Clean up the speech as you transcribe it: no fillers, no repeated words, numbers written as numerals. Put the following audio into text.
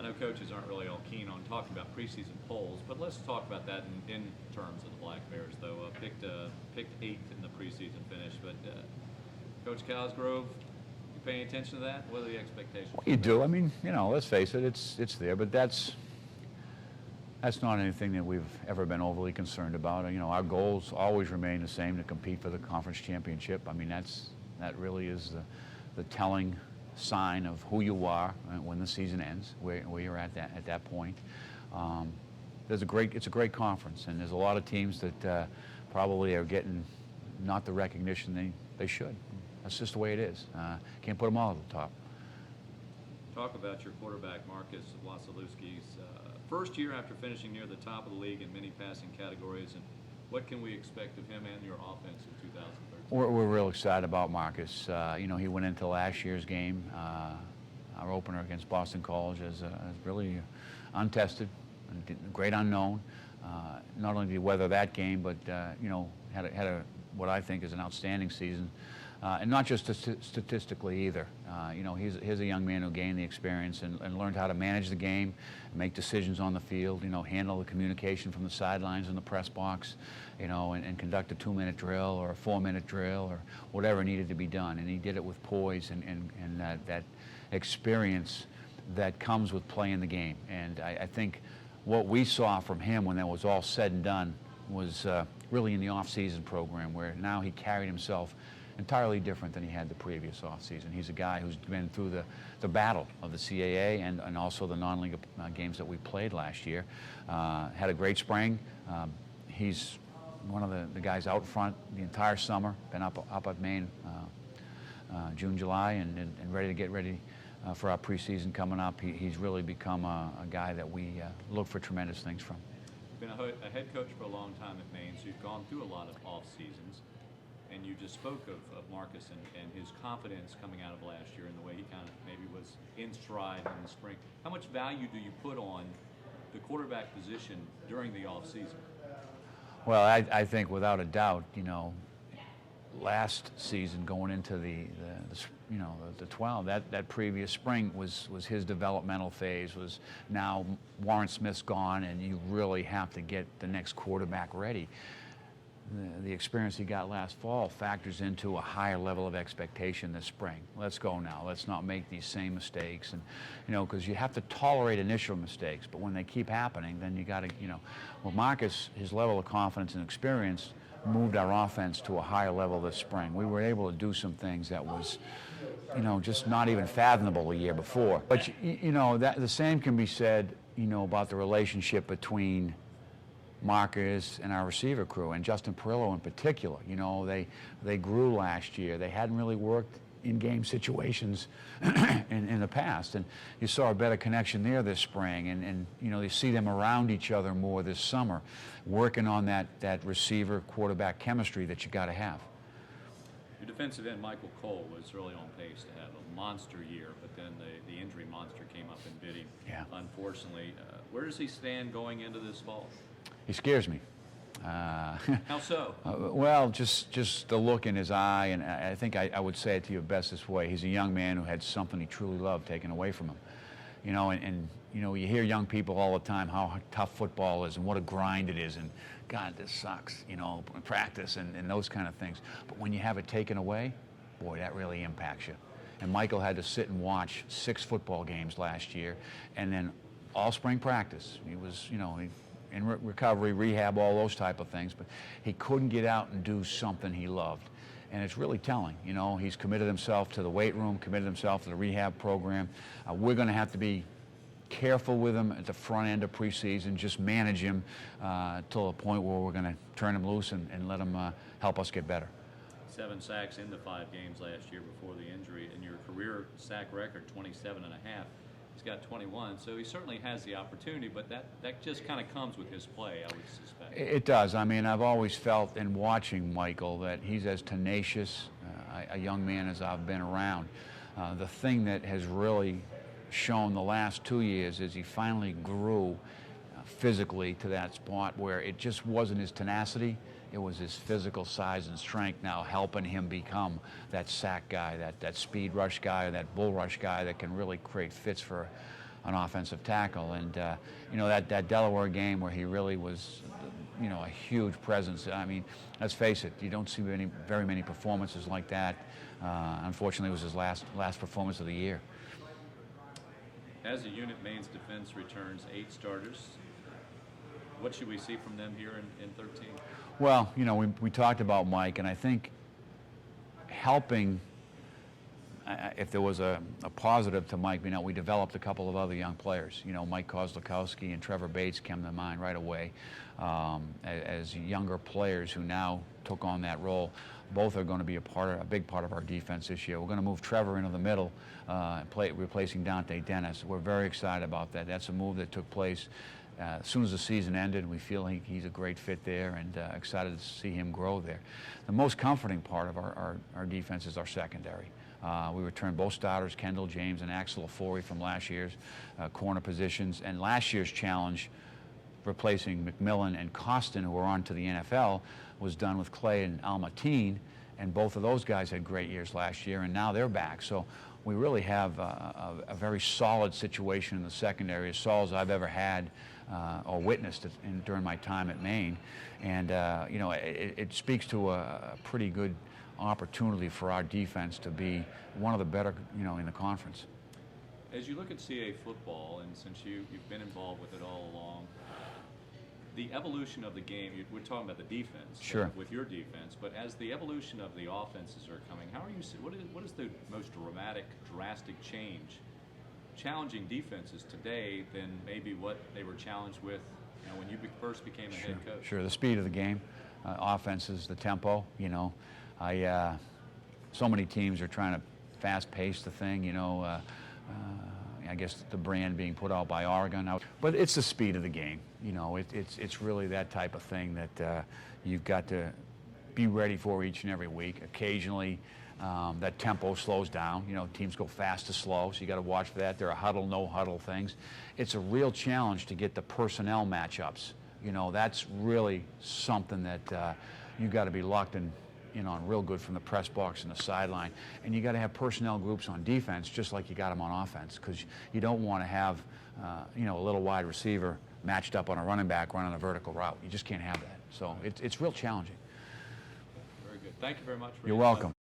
know coaches aren't really all keen on talking about preseason polls, but let's talk about that in terms of the Black Bears, though. Picked eighth in the preseason finish, but Coach Cosgrove, you paying attention to that? What are the expectations? You do. I mean, let's face it, it's there, but that's not anything that we've ever been overly concerned about. Our goals always remain the same, to compete for the conference championship. I mean, that really is the telling sign of who you are when the season ends, where you're at that point. It's a great conference, and there's a lot of teams that probably are getting not the recognition they should. That's just the way it is. Can't put them all at the top. Talk about your quarterback, Marcus Wasilewski's first year after finishing near the top of the league in many passing categories, and what can we expect of him and your offense in 2013? We're real excited about Marcus. He went into last year's game, our opener against Boston College, as really untested, great unknown. Not only did he weather that game, but had what I think is an outstanding season, and not just statistically either. He's a young man who gained the experience and learned how to manage the game, make decisions on the field, handle the communication from the sidelines in the press box, and conduct a 2-minute drill or a 4-minute drill or whatever needed to be done. And he did it with poise and that experience that comes with playing the game. And I think what we saw from him when that was all said and done was really in the off-season program, where now he carried himself entirely different than he had the previous offseason. He's a guy who's been through the battle of the CAA and also the non-league games that we played last year. Had a great spring. He's one of the guys out front the entire summer, been up at Maine June, July, and ready to get ready for our preseason coming up. He's really become a guy that we look for tremendous things from. You've been a head coach for a long time at Maine, so you've gone through a lot of off seasons. And you just spoke of Marcus and his confidence coming out of last year and the way he kind of maybe was in stride in the spring. How much value do you put on the quarterback position during the off season? Well, I think without a doubt, last season going into the 12, that previous spring was his developmental phase. Was now Warren Smith's gone, and you really have to get the next quarterback ready. The experience he got last fall factors into a higher level of expectation this spring. Let's go now. Let's not make these same mistakes, and because you have to tolerate initial mistakes, but when they keep happening, then you got to, Well, Marcus, his level of confidence and experience moved our offense to a higher level this spring. We were able to do some things that was, just not even fathomable a year before. But that the same can be said, about the relationship between Marcus and our receiver crew, and Justin Perillo in particular. They grew last year. They hadn't really worked in game situations in the past, and you saw a better connection there this spring, and you see them around each other more this summer, working on that receiver quarterback chemistry that you got to have. Your defensive end Michael Cole was really on pace to have a monster year, but then the injury monster came up and bit him. Yeah. Unfortunately, where does he stand going into this fall? He scares me. How so? Well, just the look in his eye, and I think I would say it to you best this way. He's a young man who had something he truly loved taken away from him. And you hear young people all the time how tough football is and what a grind it is, and God, this sucks, practice and those kind of things. But when you have it taken away, boy, that really impacts you. And Michael had to sit and watch 6 football games last year, and then all spring practice. He was, in recovery, rehab, all those type of things, but he couldn't get out and do something he loved. And it's really telling. He's committed himself to the weight room, committed himself to the rehab program. We're going to have to be careful with him at the front end of preseason, just manage him till a point where we're going to turn him loose and let him help us get better. 7 sacks in the 5 games last year before the injury, and your career sack record, 27.5. He's got 21, so he certainly has the opportunity, but that just kind of comes with his play, I would suspect. It does. I mean, I've always felt in watching Michael that he's as tenacious a young man as I've been around. The thing that has really shown the last 2 years is he finally grew physically to that spot where it just wasn't his tenacity, it was his physical size and strength now helping him become that sack guy, that speed rush guy, or that bull rush guy that can really create fits for an offensive tackle. And you know, that Delaware game where he really was, you know, a huge presence. I mean, let's face it, you don't see very many performances like that. Unfortunately, it was his last performance of the year. As a unit, Maine's defense returns 8 starters. What should we see from them here in 13? Well, you know, we talked about Mike, and I think helping, if there was a positive to Mike, you know, we developed a couple of other young players. You know, Mike Kozlakowski and Trevor Bates came to mind right away as younger players who now took on that role. Both are going to be a big part of our defense this year. We're going to move Trevor into the middle, replacing Dante Dennis. We're very excited about that. That's a move that took place as soon as the season ended. We feel like he's a great fit there, and excited to see him grow there. The most comforting part of our defense is our secondary. We returned both starters, Kendall James and Axel Afori, from last year's corner positions. And last year's challenge, replacing McMillan and Costin, who were on to the NFL, was done with Clay and Almatine. And both of those guys had great years last year, and now they're back. So we really have a very solid situation in the secondary, as solid as I've ever had or witnessed during my time at Maine. And you know, it speaks to a pretty good opportunity for our defense to be one of the better, you know, in the conference. As you look at CAA football, and since you've been involved with it all along, the evolution of the game, we're talking about the defense, sure, with your defense, but as the evolution of the offenses are coming, how are you, what is the most drastic change, challenging defenses today than maybe what they were challenged with, you know, when you first became a head coach? Sure, the speed of the game, offenses, the tempo, you know. So many teams are trying to fast-pace the thing, you know. I guess the brand being put out by Oregon. But it's the speed of the game. You know, it's really that type of thing that you've got to be ready for each and every week. Occasionally, that tempo slows down. You know, teams go fast to slow, so you got to watch for that. There are huddle, no huddle things. It's a real challenge to get the personnel matchups. You know, that's really something that you've got to be locked in on real good from the press box and the sideline. And you got to have personnel groups on defense just like you got them on offense, because you don't want to have you know, a little wide receiver matched up on a running back running a vertical route. You just can't have that. So it's real challenging. Very good. Thank you very much. You're welcome.